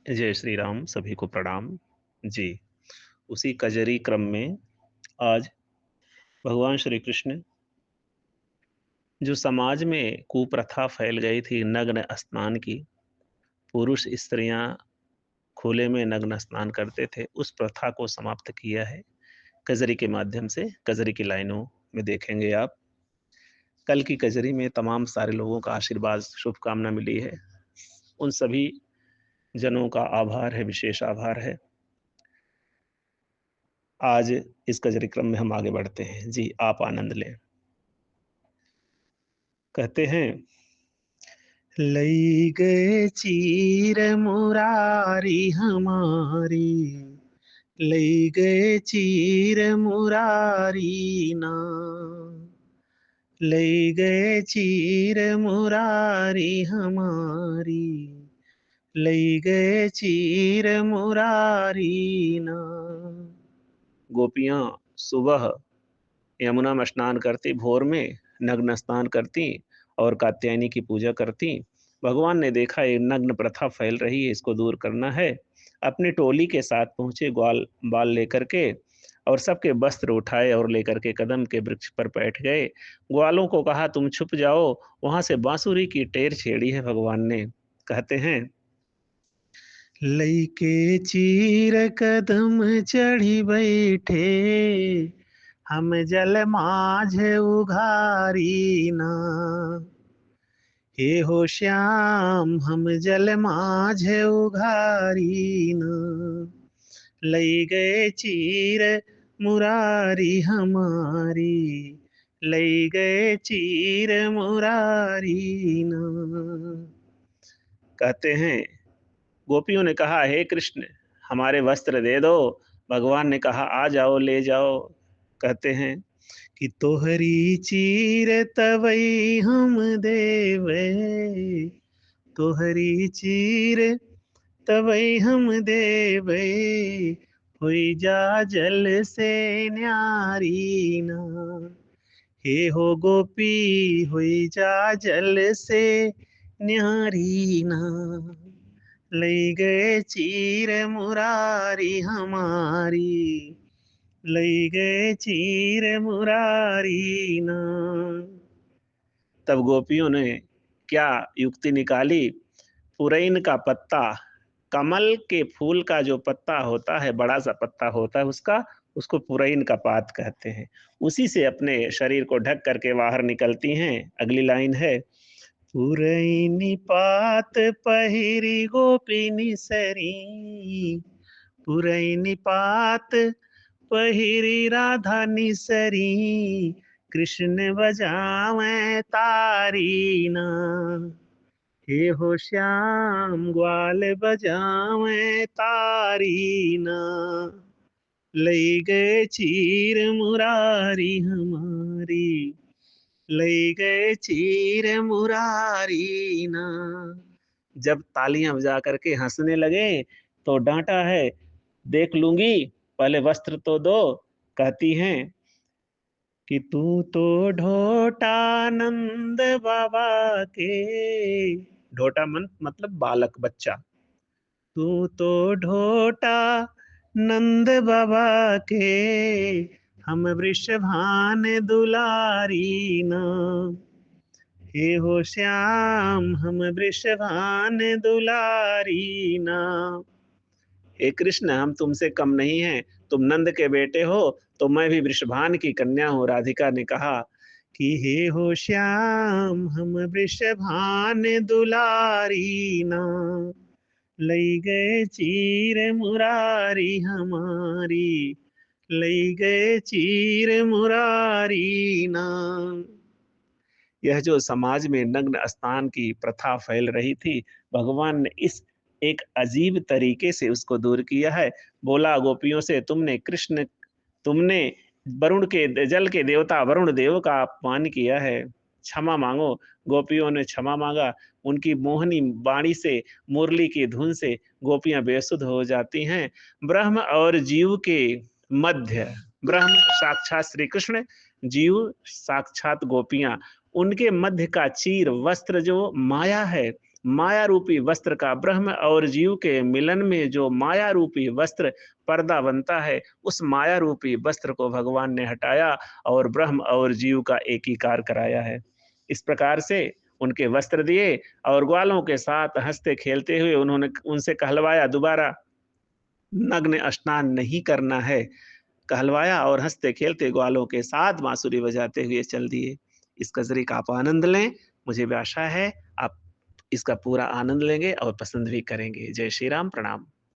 जय श्री राम, सभी को प्रणाम। जी, उसी कजरी क्रम में आज भगवान श्री कृष्ण जो समाज में कुप्रथा फैल गई थी नग्न स्नान की, पुरुष स्त्रियाँ खुले में नग्न स्नान करते थे, उस प्रथा को समाप्त किया है कजरी के माध्यम से। कजरी की लाइनों में देखेंगे आप, कल की कजरी में तमाम सारे लोगों का आशीर्वाद, शुभकामना मिली है। उन सभी जनों का आभार है, विशेष आभार है। आज इस कजरी क्रम में हम आगे बढ़ते हैं। जी, आप आनंद लें। कहते हैं, लई गए चीर मुरारी हमारी, लई गए चीर मुरारी ना, लई गए चीर मुरारी हमारी, लई गए चीर मुरारी ना। गोपियां सुबह यमुना में स्नान करती, भोर में नग्न स्नान करती और कात्यायनी की पूजा करती। भगवान ने देखा ये नग्न प्रथा फैल रही है, इसको दूर करना है। अपनी टोली के साथ पहुंचे, ग्वाल बाल लेकर के, और सबके वस्त्र उठाए और लेकर के कदम के वृक्ष पर बैठ गए। ग्वालों को कहा, तुम छुप जाओ। वहां से बांसुरी की टेर छेड़ी है भगवान ने। कहते हैं, लईके चीर कदम चढ़ी बैठे, हम जल माझ उघारी ना। हे हो श्याम हम जल माझ उघारी ना, लई गए चीर मुरारी हमारी, लई गए चीर मुरारी ना। कहते हैं, गोपियों ने कहा, हे कृष्ण हमारे वस्त्र दे दो। भगवान ने कहा, आ जाओ, ले जाओ। कहते हैं कि तोहरी चीर तवई हम देवे, तोहरी चीर तवई हम देवे, हुई जा जल से न्यारी ना। हे हो गोपी हुई जा जल से न्यारी ना, लई गए चीर मुरारी हमारी, लई गए चीर मुरारी ना। तब गोपियों ने क्या युक्ति निकाली? पुरैन का पत्ता, कमल के फूल का जो पत्ता होता है, बड़ा सा पत्ता होता है उसका, उसको पुरैन का पात कहते हैं। उसी से अपने शरीर को ढक करके बाहर निकलती हैं। अगली लाइन है, पुरैनी पात पहिरी गोपिनी सरी, पुरैनी पात पहिरी राधा निसरी, कृष्ण बजावे तारी ना। हे हो श्याम ग्वाल बजावे तारी ना, लई गए चीर मुरारी हमारी, लई गए चीर मुरारी ना। जब तालियां बजा करके हंसने लगे तो डांटा है, देख लूंगी, पहले वस्त्र तो दो। कहती हैं कि तू तो ढोटा नंद बाबा के, ढोटा मन मतलब बालक, बच्चा। तू तो ढोटा नंद बाबा के, हम वृषभान दुलारी ना। हे हो श्याम हम वृषभान दुलारी ना। हे कृष्ण हम तुमसे कम नहीं हैं, तुम नंद के बेटे हो, तो मैं भी वृषभान की कन्या हूँ। राधिका ने कहा कि हे हो श्याम हम वृषभान दुलारी ना, लई गए चीर मुरारी हमारी, लई गए चीर मुरारी ना। यह जो समाज में नग्न स्नान की प्रथा फैल रही थी, भगवान ने इस एक अजीब तरीके से उसको दूर किया है। बोला गोपियों से, तुमने वरुण के जल के देवता वरुण देव का अपमान किया है, क्षमा मांगो। गोपियों ने क्षमा मांगा। उनकी मोहनी वाणी से, मुरली की धुन से गोपियां बेसुध हो जाती हैं। ब्रह्म और जीव के मध्य, ब्रह्म साक्षात श्री कृष्ण, जीव साक्षात गोपियां, उनके मध्य का चीर वस्त्र जो माया है, माया रूपी वस्त्र का ब्रह्म और जीव के मिलन में जो माया रूपी वस्त्र पर्दा बनता है, उस माया रूपी वस्त्र को भगवान ने हटाया और ब्रह्म और जीव का एकीकार कराया है। इस प्रकार से उनके वस्त्र दिए और ग्वालों के साथ हंसते खेलते हुए उन्होंने उनसे कहलवाया, दोबारा नग्न स्नान नहीं करना है। कहलवाया और हंसते खेलते ग्वालों के साथ बांसुरी बजाते हुए चल दिए। इस कजरी का आप आनंद लें। मुझे भी आशा है आप इसका पूरा आनंद लेंगे और पसंद भी करेंगे। जय श्री राम, प्रणाम।